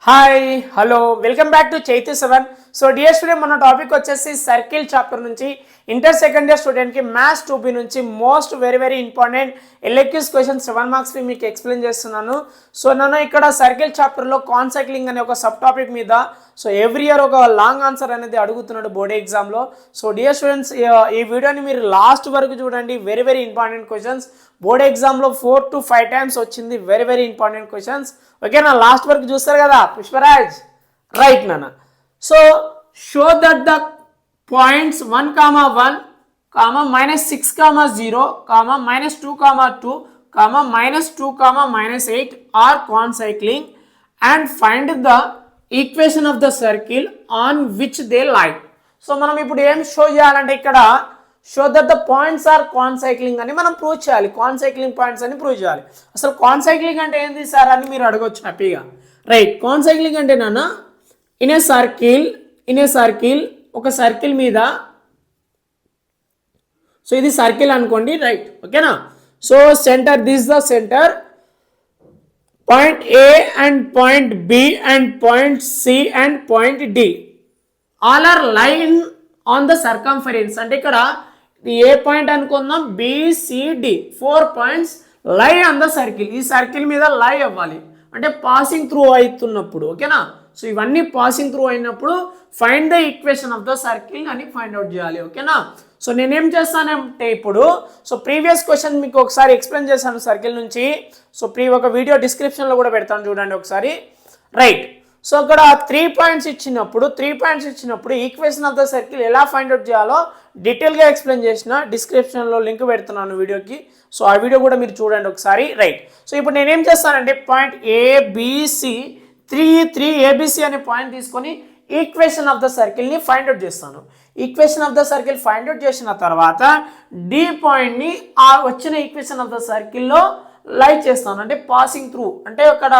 Hi hello welcome back to Chaitu 7. So dear student, మన topic వచ్చేసి circle chapter నుంచి inter second year స్టూడెంట్కి maths 2B నుంచి most very important LAQs question 7 marks మీకు explain చేస్తున్నాను. So నేను ఇక్కడ సర్కిల్ చాప్టర్లో కాన్సైక్లింగ్ అనే ఒక సబ్ టాపిక్ మీద సో ఎవ్రీ ఇయర్ ఒక లాంగ్ ఆన్సర్ అనేది అడుగుతున్నాడు బోర్డ్ ఎగ్జామ్లో. సో డియర్ స్టూడెంట్స్, ఈ వీడియోని మీరు లాస్ట్ వరకు చూడండి. వెరీ ఇంపార్టెంట్ క్వశ్చన్స్ బోర్డ్ ఎగ్జామ్లో 4 to 5 times వచ్చింది. Very important questions. ఓకేనా, లాస్ట్ వరకు చూస్తారు కదా పుష్పరాజ్? రైట్ నాన్న. So show that the points 1, 1, -6, 0, -2, 2, -2, -8 are concycling and find the equation of the circle on which they lie. So మనం ఇప్పుడు ఏం షో చేయాలంటే ఇక్కడ show that the points are concycling అని మనం ప్రూవ్ చేయాలి. కాన్సైక్లింగ్ పాయింట్స్ అని ప్రూవ్ చేయాలి. అసలు కాన్సైక్లింగ్ అంటే ఏంది సార్ అని మీరు అడగొచ్చు హ్యాపీగా. రైట్, కాన్సైక్లింగ్ అంటే నాన్న ఇన్ ఏ సర్కిల్ ఒక సర్కిల్ మీద, సో ఇది సర్కిల్ అనుకోండి. రైట్, ఓకేనా. So centre, this the centre, point A and point B and point C and point D all are line on the circumference. అంటే ఇక్కడ ఏ పాయింట్ అనుకుందాం, BCD 4 points lie on the circle. ఈ circle మీద lie అవ్వాలి అంటే passing through అవుతున్నప్పుడు. ఓకేనా, so ఇవన్నీ పాసింగ్ త్రూ అయినప్పుడు find the equation of the circle అని ఫైండ్ అవుట్ చేయాలి. ఓకేనా, సో నేనేం చేస్తానంటే ఇప్పుడు సో ప్రీవియస్ క్వశ్చన్ మీకు ఒకసారి ఎక్స్ప్లెయిన్ చేశాను సర్కిల్ నుంచి. సో ఒక వీడియో డిస్క్రిప్షన్లో కూడా పెడతాను చూడండి ఒకసారి. రైట్, సో అక్కడ 3 పాయింట్స్ ఇచ్చినప్పుడు ఈక్వేషన్ ఆఫ్ ద సర్కిల్ ఎలా ఫైండ్ అవుట్ చేయాలో డీటెయిల్గా ఎక్స్ప్లెయిన్ చేసిన. డిస్క్రిప్షన్లో లింక్ పెడుతున్నాను వీడియోకి, సో ఆ వీడియో కూడా మీరు చూడండి ఒకసారి. రైట్, సో ఇప్పుడు నేనేం చేస్తానంటే పాయింట్ ఏబిసి 3 ఏబిసి అనే పాయింట్ తీసుకొని ఈక్వేషన్ ఆఫ్ ద సర్కిల్ని ఫైండ్ అవుట్ చేస్తాను. Equation of the circle find out చేసిన తర్వాత డి పాయింట్ని ఆ వచ్చిన ఈక్వేషన్ ఆఫ్ ద సర్కిల్లో లై చేస్తాను. అంటే పాసింగ్ త్రూ, అంటే అక్కడ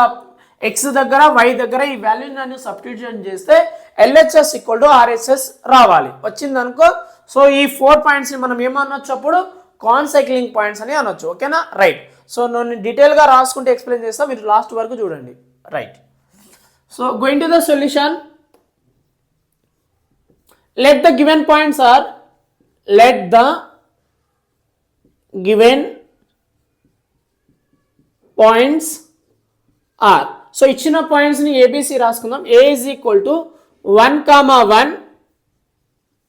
ఎక్స్ దగ్గర వై దగ్గర ఈ వాల్యూని నేను సబ్స్టిట్యూషన్ చేస్తే ఎల్హెచ్ఎస్ ఈక్వల్ టు ఆర్హెచ్ఎస్ రావాలి. వచ్చిందనుకో, సో ఈ 4 పాయింట్స్ని మనం ఏమనొచ్చు అప్పుడు కాన్సైక్లింగ్ పాయింట్స్ అని అనొచ్చు. ఓకేనా, రైట్. సో నేను డీటెయిల్గా రాసుకుంటే ఎక్స్ప్లెయిన్ చేస్తా, మీరు లాస్ట్ వరకు చూడండి. Right, so going to the solution. let the given points are so ఇచ్చిన పాయింట్స్ ని ఏబిసి రాసుకుందాం. A is equal to 1, 1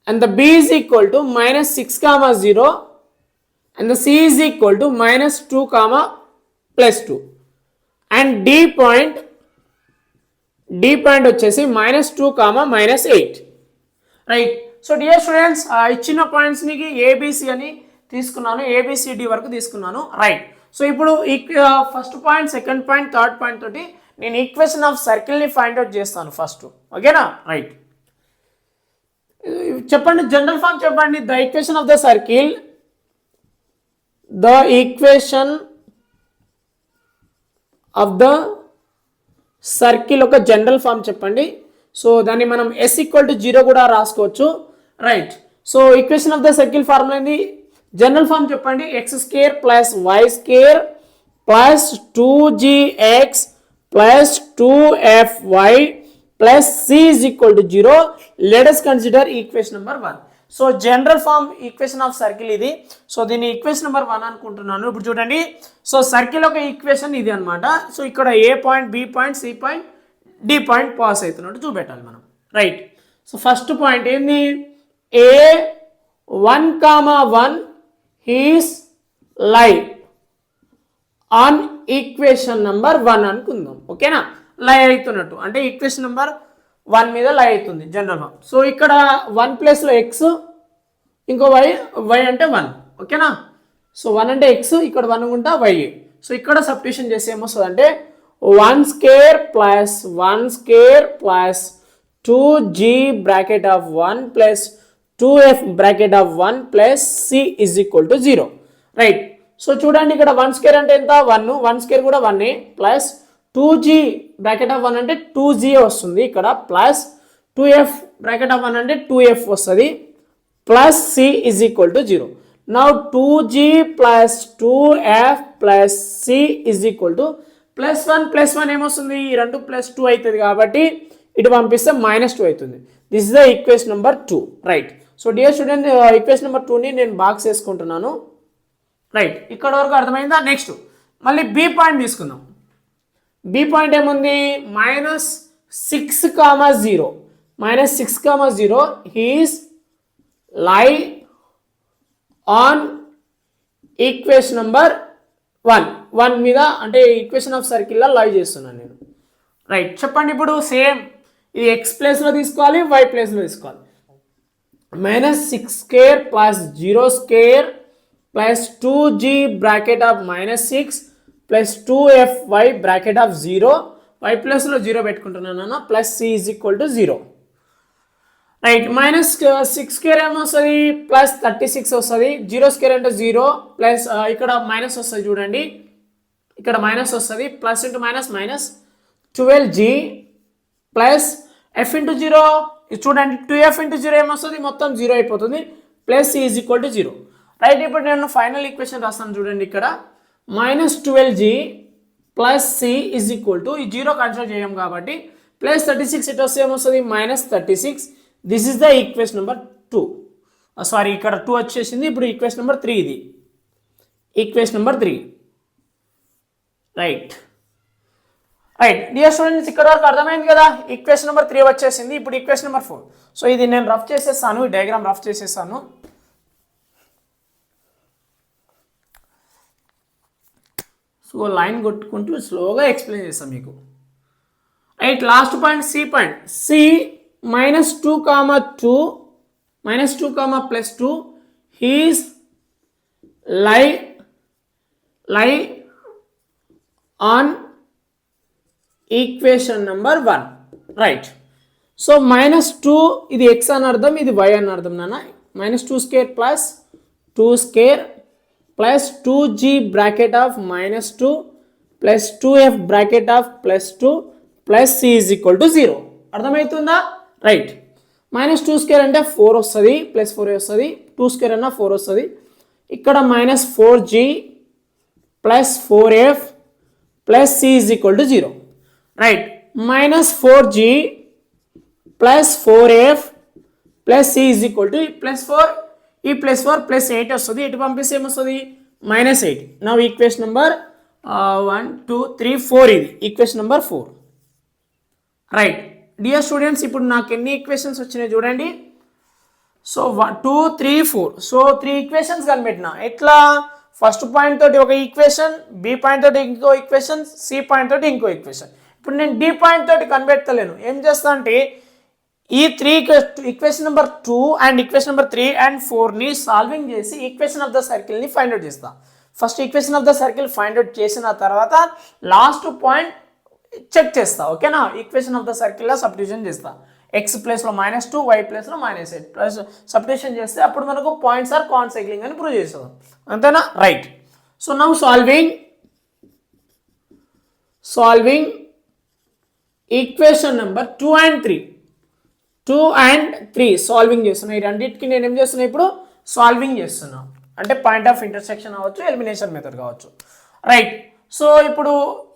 and the b is equal to -6, 0 and the c is equal to -2, +2 and d point వచ్చేసి -2, -8. Right, so dear students, ఇచ్చిన పాయింట్స్ని ABC అని తీసుకున్నాను, A B C D వరకు తీసుకున్నాను. రైట్, సో ఇప్పుడు first point, second point, third point తోటి నేను ఈక్వేషన్ ఆఫ్ సర్కిల్ని ఫైండ్ అవుట్ చేస్తాను ఫస్ట్. ఓకేనా, రైట్. చెప్పండి, జనరల్ ఫామ్ చెప్పండి. The equation of the circle, ఒక జనరల్ ఫామ్ చెప్పండి. సో దాన్ని మనం s = 0 కూడా రాసుకోవచ్చు. Right, so equation of the circle formula ఏంది? జనరల్ ఫామ్ చెప్పండి. x² + y² + 2gx + 2fy + c = 0. Let us consider equation number 1. So general form equation of circle ఇది. So దీన్ని ఈక్వేషన్ నెంబర్ 1 అనుకుంటున్నాను. ఇప్పుడు చూడండి, సో సర్కిల్ ఒక ఈక్వేషన్ ఇది అనమాట. సో ఇక్కడ A point, B point, C point, D point pass అవుతున్నట్టు చూపెట్టాలి మనం. రైట్, సో ఫస్ట్ పాయింట్ ఏంది? A1, 1 ఈస్ లై ఆన్ ఈక్వేషన్ నెంబర్ 1 అనుకుందాం. ఓకేనా, లై అవుతున్నట్టు అంటే ఈక్వేషన్ నెంబర్ 1 మీద లై అవుతుంది జనరల్ ఫామ్. సో ఇక్కడ 1 ప్లేస్లో ఎక్స్, ఇంకో వై అంటే 1. ఓకేనా, సో 1 అంటే ఎక్స్, ఇక్కడ 1 ఉంటా వై. సో ఇక్కడ సబ్స్టిట్యూషన్ చేసి ఏమొస్తుంది అంటే 1² + 1² + 2g bracket of 1 + 2f bracket of 1 + c = 0. Right, so చూడండి ఇక్కడ 1² అంటే ఎంత? 1, 1² కూడా 1 ప్లస్ 2g bracket of 1 అంటే 2g వస్తుంది ఇక్కడ, ప్లస్ 2f bracket of 1 అంటే 2f వస్తుంది, plus c = 0. Now 2g + 2f + c = +1 ఏమొస్తుంది, ఈ 2 +2 అవుతుంది కాబట్టి ఇటు పంపిస్తే -2 అవుతుంది. This is the equation number 2, right. So dear student, equation number 2ని నేను బాక్స్ వేసుకుంటున్నాను, రైట్. ఇక్కడ వరకు అర్థమైందా? నెక్స్ట్ మళ్ళీ బి పాయింట్ తీసుకుందాం. బి పాయింట్ ఏముంది, -6,0 -6,0 is lie on equation number 1 మీద, అంటే ఈక్వేషన్ ఆఫ్ సర్కిల్లో లై చేస్తున్నాను నేను, రైట్. చెప్పండి ఇప్పుడు సేమ్ ఇది ఎక్స్ ప్లేస్లో తీసుకోవాలి, వై ప్లేస్లో తీసుకోవాలి. -6² + 0² + 2g bracket of -6 + 2fy bracket of 0, y ప్లస్లో 0 పెట్టుకుంటున్నాను, +c = 0, రైట్. -6² ఏమొస్తుంది, +36 వస్తుంది. 0² అంటే 0 ప్లస్ ఇక్కడ మైనస్ వస్తుంది చూడండి, ఇక్కడ మైనస్ వస్తుంది. Plus into minus -12g plus f into 0 చూడండి, 2f ఇంటూ 0 ఏమొస్తుంది, మొత్తం 0 అయిపోతుంది, +c = 0, రైట్. ఇప్పుడు నేను ఫైనల్ ఈక్వేషన్ రాస్తాను చూడండి, ఇక్కడ -12g ప్లస్ c ఈ 0 కన్సిడర్ చేయం కాబట్టి +36 ఇటు వస్తే ఏమొస్తుంది, -36. This is the equation number 2, sorry ఇక్కడ 2 వచ్చేసింది. ఇప్పుడు ఈక్వేషన్ నెంబర్ 3, ఇది equation number 3, right. Dear students, ఇక్కడ వరకు అర్థమైంది కదా, ఈక్వేషన్ నెంబర్ 3 వచ్చేసింది. ఇప్పుడు ఈక్వేషన్ నెంబర్ 4. సో ఇది నేను రఫ్ చేసేస్తాను, ఈ డయాగ్రామ్ రఫ్ చేసేస్తాను. సో లైన్ కొట్టుకుంటూ స్లోగా ఎక్స్ప్లెయిన్ చేస్తాను మీకు, right. Last point C point, C -2, -2, is lie on equation number 1, right. So -2 ఇది x అని అర్థం, ఇది y అని అర్థం నాన్న. -2² + 2² + 2g bracket of -2 + 2f bracket of +2 + c = 0, అర్థమవుతుందా, రైట్. -2² అంటే 4 వస్తుంది, +4 వస్తుంది. 2² అన్న 4 వస్తుంది. ఇక్కడ -4g + 4f + c = 0, right. -4g + 4f + c +4, ఈ +4 +8 వస్తుంది. ఇటు పంపిస్తే ఏమొస్తుంది, -8. నా ఈక్వేషన్ నెంబర్ 1 2 3 4, ఇది equation number 4, right. Dear students, ఇప్పుడు నాకు ఎన్ని ఈక్వేషన్స్ వచ్చినాయి చూడండి. సో 1 2 3 4, సో 3 ఈక్వేషన్స్ కనిపెట్టిన. ఎట్లా, ఫస్ట్ పాయింట్ తోటి ఒక ఈక్వేషన్, బి పాయింట్ తోటి ఇంకో ఈక్వేషన్, సి పాయింట్ తోటి ఇంకో ఈక్వేషన్. ఇప్పుడు నేను డి పాయింట్ తోటి కనిపెట్టలేను, ఏం చేస్తా అంటే ఈ 3 equation number 2 and equation number 3 and 4ని సాల్వింగ్ చేసి ఈక్వేషన్ ఆఫ్ ద సర్కిల్ని ఫైండ్ అవుట్ చేస్తా. First equation of the circle find out చేసిన తర్వాత లాస్ట్ పాయింట్ చెక్ చేస్తా, ఓకేనా. ఈక్వేషన్ ఆఫ్ ద సర్కిల్లో సబ్స్టిట్యూషన్ చేస్తా, ఎక్స్ ప్లేస్లో -2, వై ప్లేస్లో -8 ప్లస్ సబ్స్టిట్యూషన్ చేస్తే అప్పుడు మనకు పాయింట్స్ ఆర్ కాన్సైక్లింగ్ అని ప్రూవ్ చేస్తాం, అంతేనా, right. So now solving equation number 2 and 3 solving చేస్తున్నా. ఈ రెండింటికి నేను ఏం చేస్తున్నా, ఇప్పుడు సాల్వింగ్ చేస్తున్నా, అంటే పాయింట్ ఆఫ్ ఇంటర్సెక్షన్ అవ్వచ్చు, ఎలిమినేషన్ మెథడ్ కావచ్చు, రైట్. సో ఇప్పుడు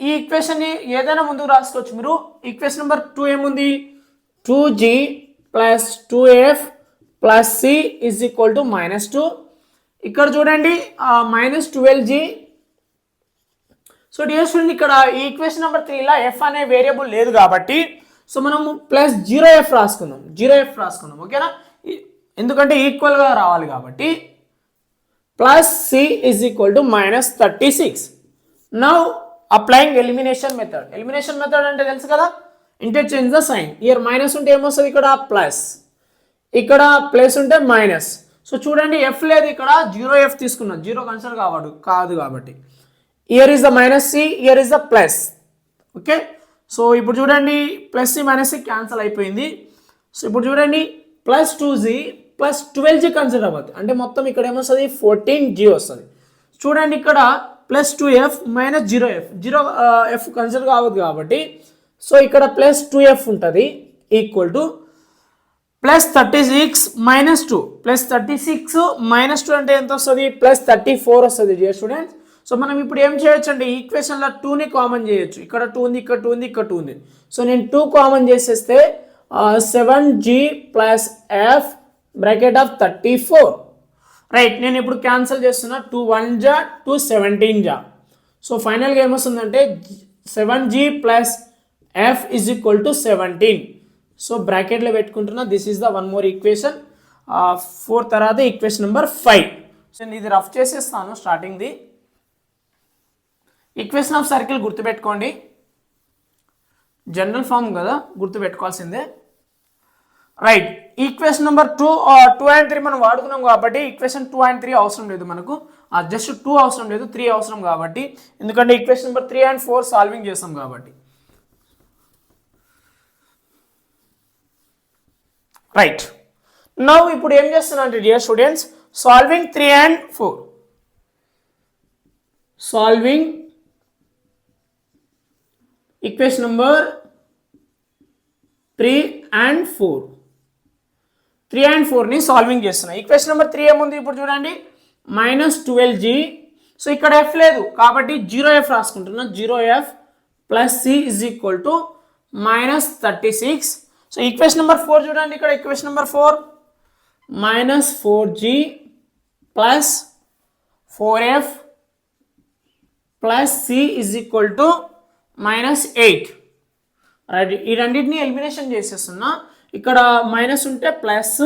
ఈ ఈక్వేషన్ని ఏదైనా ముందుకు రాసుకోవచ్చు మీరు. ఈక్వేషన్ నెంబర్ 2 ఏముంది, 2g + 2f + c = -2. ఇక్కడ చూడండి -12g. సో డియర్ స్టూడెంట్, ఇక్కడ ఈ ఈక్వేషన్ నెంబర్ 3లో f అనే వేరియబుల్ లేదు కాబట్టి సో మనము +0f రాసుకుందాం, 0f రాసుకుందాం, ఓకేనా. ఎందుకంటే ఈక్వల్గా రావాలి కాబట్టి +c = -36. Now applying elimination method. Elimination method అంటే తెలుసు కదా, interchange the sign. Here minus ఉంటే ఏమొస్తుంది, ఇక్కడ ప్లస్, ఇక్కడ ప్లస్ ఉంటే మైనస్. సో చూడండి, ఎఫ్ లేదు ఇక్కడ, 0f తీసుకున్నాం, 0 కన్సిడర్ కాదు కాబట్టి year is the -c, year is the plus, okay. So ఇప్పుడు చూడండి, +c - c క్యాన్సల్ అయిపోయింది. సో ఇప్పుడు చూడండి, +2g + 12g కన్సిడర్ అవ్వదు, అంటే మొత్తం ఇక్కడ ఏమొస్తుంది, 14g వస్తుంది. చూడండి ఇక్కడ +2f - 0f, 0f కన్సిడర్ కావద్దు కాబట్టి సో ఇక్కడ +2f ఉంటుంది, ఈక్వల్ టు +36 - 2, +36 - 2 అంటే ఎంత వస్తుంది, +34 వస్తుంది డియర్ స్టూడెంట్స్. సో మనం ఇప్పుడు ఏం చేయొచ్చు అంటే ఈక్వేషన్లో 2ని కామన్ చేయొచ్చు. ఇక్కడ 2 ఉంది, ఇక్కడ 2 ఉంది, ఇక్కడ 2 ఉంది. సో నేను 2 కామన్ చేసేస్తే 7g plus F bracket of 34. Right, నేను ఇప్పుడు క్యాన్సిల్ చేస్తున్నా. 2 1 జా 2 17 జా. సో ఫైనల్గా ఏమొస్తుందంటే 7g plus F is equal to 17. So బ్రాకెట్లో పెట్టుకుంటున్నా. This is the one more equation. 4 తర్వాత ఈక్వేషన్ నెంబర్ 5. సో నేను ఇది రఫ్ చేసేస్తాను స్టార్టింగ్ది. ఈక్వేషన్ ఆఫ్ సర్కిల్ గుర్తుపెట్టుకోండి, జనరల్ ఫామ్ కదా, గుర్తుపెట్టుకోవాల్సిందే. రైట్, ఈక్వేషన్ నెంబర్ 2 అండ్ 3 మనం వాడుకున్నాం కాబట్టి ఈక్వేషన్ 2 అండ్ 3 అవసరం లేదు మనకు. జస్ట్ 2 అవసరం లేదు, 3 అవసరం కాబట్టి, ఎందుకంటే ఈక్వేషన్ నెంబర్ 3 అండ్ 4 సాల్వింగ్ చేస్తాం కాబట్టి. రైట్, నౌ ఇప్పుడు ఏం చేస్తున్నా అంటే dear students, solving 3 and 4, solving equation number 3 and 4, 3 and 4ని సాల్వింగ్ చేస్తున్నా. ఈక్వేషన్ నెంబర్ 3 ఏముంది ఇప్పుడు చూడండి, -12g. సో ఇక్కడ ఎఫ్ లేదు కాబట్టి 0f రాసుకుంటున్నా. 0f plus C is equal to -36. So equation number 4 చూడండి, ఇక్కడ equation number 4 -4g plus 4f plus C is equal to -8. Right, ఈ రెండింటిని ఎలిమినేషన్ చేసేస్తున్నా. ఇక్కడ మైనస్ ఉంటే ప్లస్,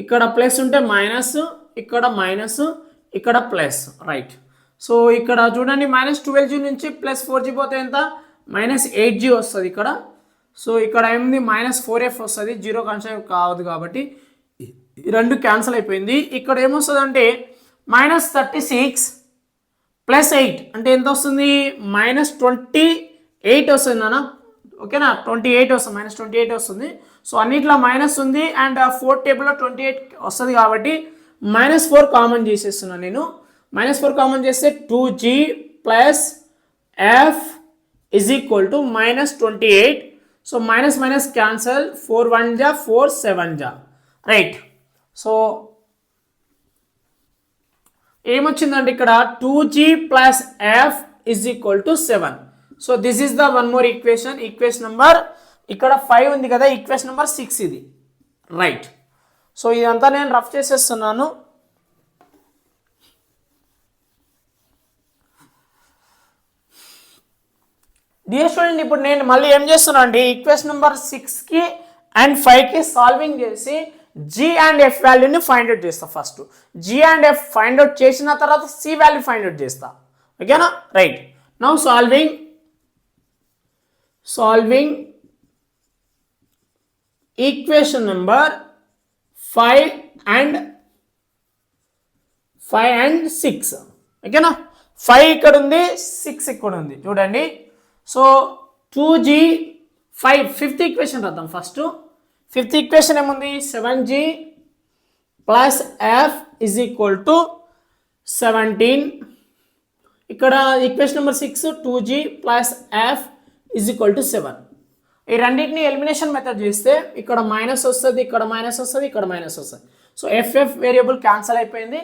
ఇక్కడ ప్లస్ ఉంటే మైనస్, ఇక్కడ మైనస్, ఇక్కడ ప్లస్. రైట్, సో ఇక్కడ చూడండి -12g నుంచి +4g పోతే ఎంత, -8g వస్తుంది ఇక్కడ. సో ఇక్కడ ఏముంది -4f వస్తుంది, 0 కన్సిడర్ కావద్దు కాబట్టి ఈ రెండు క్యాన్సిల్ అయిపోయింది. ఇక్కడ ఏమొస్తుంది అంటే -36 ప్లస్ 8 అంటే ఎంత వస్తుంది, -28 వస్తుంది నాన్న. ఓకేనా, 28 వస్తుంది, -28 వస్తుంది. సో అన్నిట్లో మైనస్ ఉంది అండ్ 4th టేబుల్లో 28 వస్తుంది కాబట్టి -4 కామన్ చేసేస్తున్నాను నేను. -4 కామన్ చేస్తే 2g plus F is equal to -28. So minus minus cancel, 4 1 జా 4 7 జా. రైట్, సో ఏమొచ్చిందంటే ఇక్కడ 2g plus F is equal to 7. So this is the one more equation. Equation number ఇక్కడ 5 ఉంది కదా, ఈక్వేషన్ నెంబర్ 6 ఇది. రైట్, సో ఇదంతా నేను rough చేసేస్తున్నాను. డియర్ స్టూడెంట్, ఇప్పుడు నేను మళ్ళీ ఏం చేస్తున్నాను అండి, ఈక్వేషన్ నెంబర్ 6కి అండ్ 5కి సాల్వింగ్ చేసి జీ అండ్ ఎఫ్ వాల్యూని ఫైండ్ అవుట్ చేస్తా. First G and F find out చేసిన తర్వాత సి వాల్యూ ఫైండ్ అవుట్ చేస్తా. ఓకేనా, right. Now solving equation number 5 and 6. ఓకేనా, 5 ఇక్కడ ఉంది, 6 ఇక్కడ ఉంది చూడండి. సో 2g 5 ఫిఫ్త్ ఈక్వేషన్ రాద్దాం. ఫస్ట్ ఫిఫ్త్ ఈక్వేషన్ ఏముంది, 7g plus F is equal to 17. ఇక్కడ equation number 6 2g plus F is equal to 7. ఈ రెండింటిని ఎలిమినేషన్ మెథడ్ చేస్తే ఇక్కడ మైనస్ వస్తుంది, ఇక్కడ మైనస్ వస్తుంది, ఇక్కడ మైనస్ వస్తుంది. సో ఎఫ్ఎఫ్ వేరియబుల్ క్యాన్సల్ అయిపోయింది.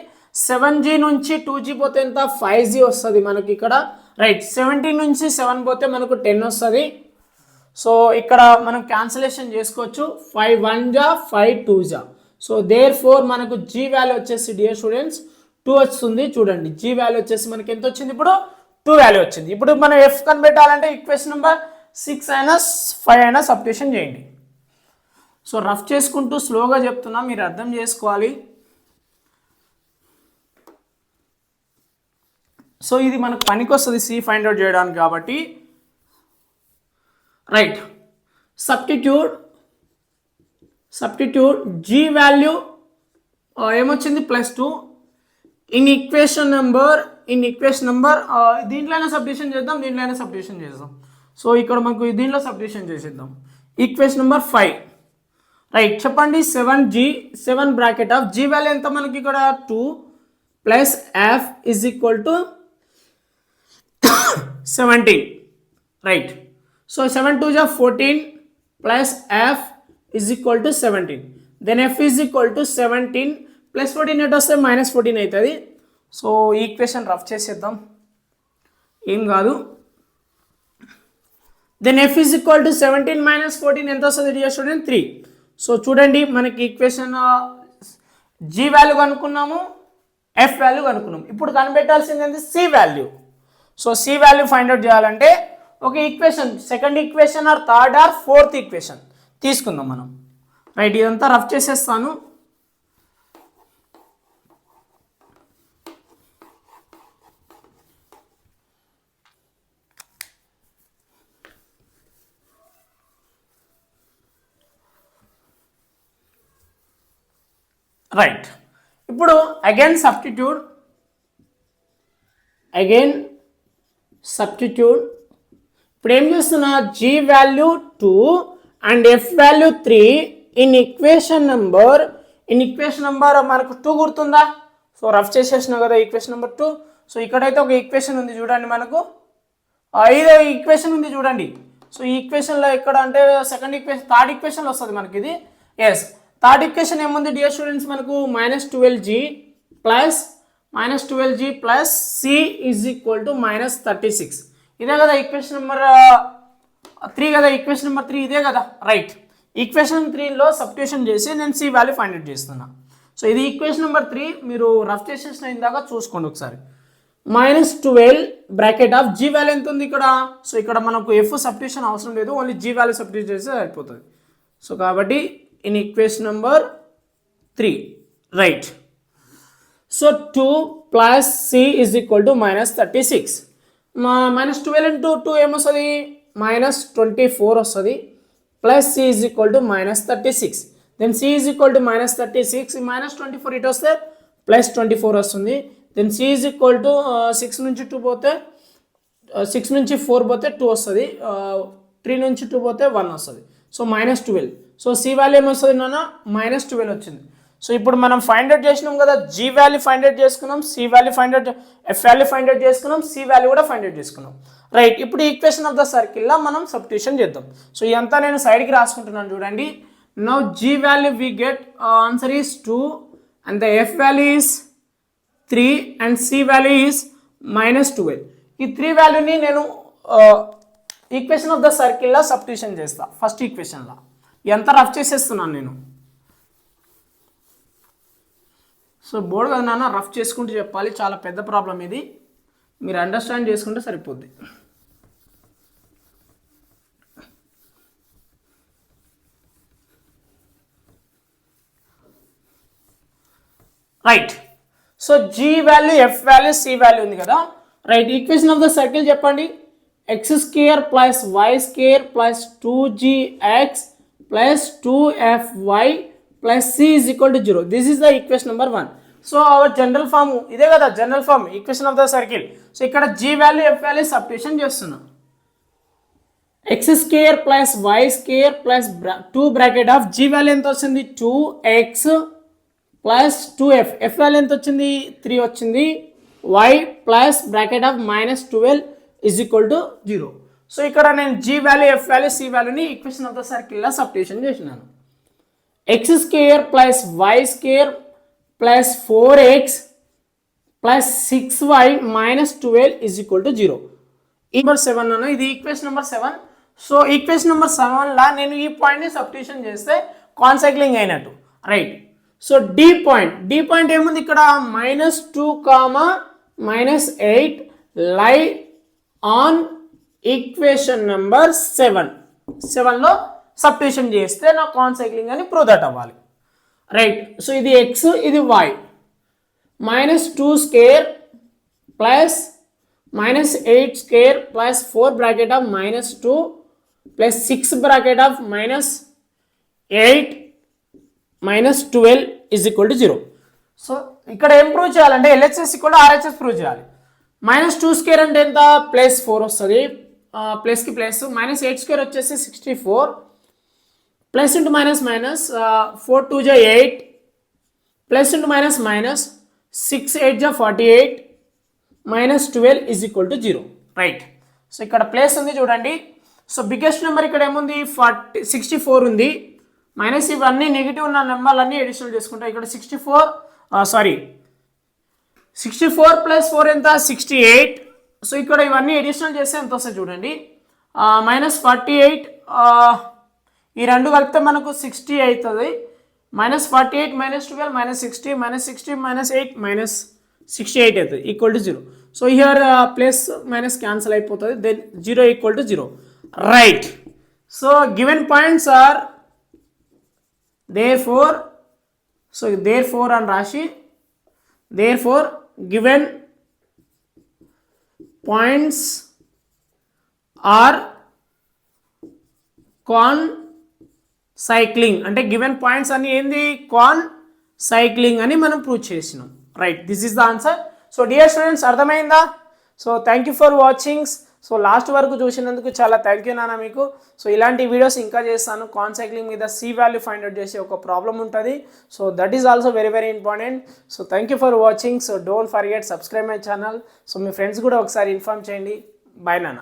7g నుంచి 2g పోతే ఎంత, 5g వస్తుంది మనకి ఇక్కడ. రైట్, 17 నుంచి 7 పోతే మనకు 10 వస్తుంది. సో ఇక్కడ మనం క్యాన్సలేషన్ చేసుకోవచ్చు. 5 1 జా 5 2 జా. సో దేర్ ఫోర్ మనకు జీ వాల్యూ వచ్చేసి డియర్ స్టూడెంట్స్ 2 వస్తుంది. చూడండి జీ వాల్యూ వచ్చేసి మనకి ఎంత వచ్చింది, ఇప్పుడు 2 వాల్యూ వచ్చింది. ఇప్పుడు మనం ఎఫ్ కనిపెట్టాలంటే ఈక్వేషన్ నెంబర్ 6 అయినా 5 అయినా సబ్స్టిట్యూషన్ చేయండి. సో రఫ్ చేసుకుంటూ స్లోగా చెప్తున్నా, మీరు అర్థం చేసుకోవాలి. సో ఇది మనకు పనికి వస్తుంది సి ఫైండ్ అవుట్ చేయడానికి కాబట్టి. రైట్, సబ్స్టిట్యూట్ జీ వాల్యూ ఏమొచ్చింది, +2 ఇన్ ఈక్వేషన్ నెంబర్ దీంట్లోనే సబ్స్టిట్యూషన్ చేద్దాం, దీంట్లోనే సబ్స్టిట్యూషన్ చేద్దాం. సో ఇక్కడ మనకు దీంట్లో సబ్స్టిట్యూషన్ చేసేద్దాం. Equation number 5. రైట్, చెప్పండి 7 బ్రాకెట్ ఆఫ్ జీ వాల్యూ ఎంత మనకి ఇక్కడ 2 plus F is equal to 17. Right, so 7 2 జా 14 plus F is equal to 17. Then F is equal to 17 plus 14 ఎట్ వస్తే -14 అవుతుంది. సో ఈక్వేషన్ రఫ్ చేసేద్దాం. ఏం కాదు. Then f is equal to 17 minus 14 ఎంత వస్తుంది డియర్ స్టూడెంట్ 3. సో చూడండి మనకి ఈక్వేషన్ g వాల్యూ కనుక్కున్నాము, f వాల్యూ కనుక్కున్నాము. ఇప్పుడు కనిపెట్టాల్సింది ఏంటి c వాల్యూ. సో c వాల్యూ ఫైండ్ అవుట్ చేయాలంటే ఒక equation, second equation or third or fourth equation తీసుకుందాం మనం. రైట్, ఇదంతా రఫ్ చేసేస్తాను. రైట్, ఇప్పుడు అగైన్ సబ్స్టిట్యూట్ ఇప్పుడు ఏం చేస్తున్నా, g value 2 and f value 3 in equation number మనకు 2 గుర్తుందా. సో రఫ్ చేసేసిన కదా ఈక్వేషన్ నెంబర్ 2. సో ఇక్కడైతే ఒక ఈక్వేషన్ ఉంది చూడండి, మనకు ఇదే ఈక్వేషన్ ఉంది చూడండి. సో ఈ ఈక్వేషన్లో ఎక్కడ అంటే సెకండ్ ఈక్వేషన్, థర్డ్ ఈక్వేషన్లో వస్తుంది మనకి ఇది. ఎస్, థర్డ్ ఈక్వేషన్ ఏముంది డియర్ స్టూడెంట్స్, మనకు -12g plus c is equal to -36. ఇదే కదా ఈక్వేషన్ నెంబర్ 3 కదా, ఈక్వేషన్ నెంబర్ 3 ఇదే కదా. రైట్, ఈక్వేషన్ 3లో సబ్స్టిట్యూషన్ చేసి నేను c వాల్యూ ఫైండ్ అవుట్ చేస్తున్నా. సో ఇది ఈక్వేషన్ నెంబర్ 3, మీరు రఫ్ చేసేసిన ఇందాక చూసుకోండి ఒకసారి. -12 బ్రాకెట్ ఆఫ్ g వాల్యూ ఎంత ఉంది ఇక్కడ. సో ఇక్కడ మనకు f సబ్స్టిట్యూషన్ అవసరం లేదు, ఓన్లీ g వాల్యూ సబ్స్టిట్యూట్ చేస్తే సరిపోతుంది. సో కాబట్టి in equation number 3, right. So 2 plus c is equal to -36. -12 into 2 ఏమొస్తుంది, -24 వస్తుంది. Plus c is equal to -36. Then c is equal to -36, -24 ఇటు వస్తే +24 వస్తుంది. Then c is equal to 6 నుంచి 2 పోతే 6 నుంచి 4 పోతే 2 వస్తుంది. 3 నుంచి 2 పోతే 1 వస్తుంది. సో -12. సో c వాల్యూ ఏమొస్తుంది నాన్న, -12 వచ్చింది. సో ఇప్పుడు మనం ఫైండ్ అవుట్ చేసినాం కదా, g వాల్యూ ఫైండ్ అవుట్ చేసుకున్నాం, c value find out, f value find out చేసుకున్నాం, c వాల్యూ కూడా ఫైండ్ అవుట్ చేసుకున్నాం. రైట్, ఇప్పుడు ఈక్వేషన్ ఆఫ్ ద సర్కిల్లో మనం సబ్స్టిట్యూషన్ చేద్దాం. సో ఇదంతా నేను సైడ్కి రాసుకుంటున్నాను చూడండి. Now g value we get answer is 2 and the f value is 3 and c value is -12. ఈ 3 వాల్యూని నేను ఈక్వేషన్ ఆఫ్ ద సర్కిల్లో సబ్స్టిట్యూషన్ చేస్తా. ఫస్ట్ ఈక్వేషన్లో ఎంత రఫ్ చేసేస్తున్నాను నేను. సో బోర్డు కదా నాన్న, రఫ్ చేసుకుంటూ చెప్పాలి, చాలా పెద్ద ప్రాబ్లం ఇది, మీరు అండర్స్టాండ్ చేసుకుంటే సరిపోద్ది. Right, so g value, f value, c value ఉంది కదా. Right, equation of the circle చెప్పండి. x² plus y² plus 2gx plus 2fy plus c is equal to 0. This is the equation number 1. So our general form ఇదే కదా, general form equation of the circle. So ఇక్కడ g value, f value substitution చేస్తున్నాం. x² plus y² plus 2 bracket of g value ఎంత వచ్చింది, 2x plus 2f, f value ఎంత వచ్చింది, 3 వచ్చింది. y plus bracket of -12 is equal to 0. So ఇక్కడ నేను g value, f value, c వాల్యూని equation of the సర్కిల్లో సబ్స్టిట్యూషన్ చేసినాను. x² plus y² plus 4x plus 6y -12 is equal to 0. Number 7 అన్న, ఇది equation number 7. So equation number 7లా నేను ఈ పాయింట్ని సబ్స్టిట్యూషన్ చేస్తే కాన్సైక్లింగ్ అయినట్టు. రైట్, సో డి పాయింట్ ఏముంది ఇక్కడ, -2, -8 లై ఆన్ ఈక్వేషన్ నెంబర్ 7లో సబ్స్టిట్యూషన్ చేస్తే నా కాన్సైక్లింగ్ అని ప్రూవ్ దట్ అవ్వాలి. రైట్, సో ఇది x, ఇది y. -2² plus -8² plus 4 bracket of -2 plus 6 bracket of -8 -12 is equal to 0. So ఇక్కడ ఏం ప్రూవ్ చేయాలంటే LHS equal to RHS prove చేయాలి. -2² అంటే ఎంత, +4 వస్తుంది, ప్లస్కి ప్లస్, -8² వచ్చేసి 64, ప్లస్ ఇంటూ మైనస్ మైనస్ 4 2 जा 8, ప్లస్ ఇంటూ మైనస్ మైనస్ 6 8 जा 48, -12 is equal to 0. Right, so ఇక్కడ ప్లేస్ ఉంది చూడండి. సో బిగ్గెస్ట్ నెంబర్ ఇక్కడ ఏముంది, 64 ఉంది. మైనస్ ఇవన్నీ నెగిటివ్ ఉన్న నెంబర్లన్నీ అడిషనల్ చేసుకుంటాం. ఇక్కడ 64 ప్లస్ 4 ఎంత, 68 సో ఇక్కడ ఇవన్నీ ఎడిషనల్ చేస్తే ఎంత వస్తాయి చూడండి, -48, ఈ రెండు కలిపితే మనకు 60 అవుతుంది. -48 -12 -60 -60 -8 -68 అవుతుంది equal to 0. So here plus minus cancel అయిపోతుంది, then 0 equal to 0. Right. So given points are therefore, so therefore అని రాసి therefore given points are concycling అంటే గివెన్ పాయింట్స్ అని ఏంది కాన్సైక్లింగ్ అని మనం ప్రూవ్ చేసినాం. Right, this is the answer. So dear students అర్థమైందా? So thank you for watching. So last వరకు చూసినందుకు చాలా థ్యాంక్ యూ నాన్న మీకు. సో ఇలాంటి వీడియోస్ ఇంకా చేస్తాను. కాన్సైక్లింగ్ మీద సి వాల్యూ ఫైండ్ అవుట్ చేసే ఒక ప్రాబ్లం ఉంటుంది. So that is also very very important. So thank you for watching. So don't forget subscribe my channel. So me friends కూడా ఒకసారి ఇన్ఫార్మ్ చేయండి. బాయ్ నాన్న.